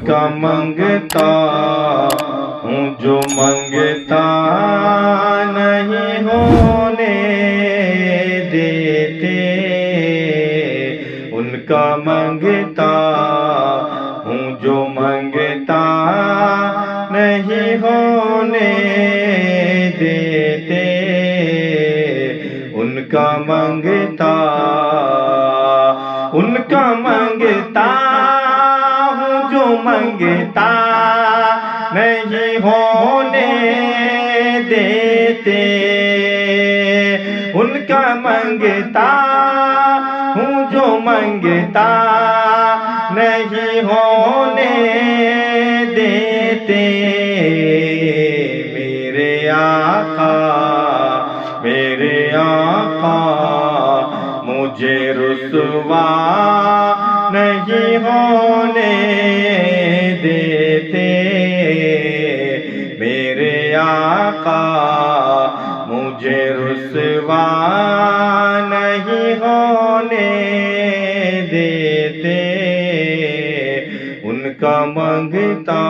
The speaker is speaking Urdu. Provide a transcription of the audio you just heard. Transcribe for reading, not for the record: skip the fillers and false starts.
کا منگتا ہوں جو منگتا نہیں ہونے دیتے، ان کا منگتا ہوں جو منگتا نہیں ہونے دیتے، ان کا منگتا منگتا ہوں جو منگتا نہیں ہونے دیتے، ان کا منگتا ہوں جو منگتا نہیں ہونے دیتے، میرے آقا مجھے رسوا نہیں ہونے دیتے، میرے آقا مجھے رسوا نہیں ہونے دیتے، ان کا منگتا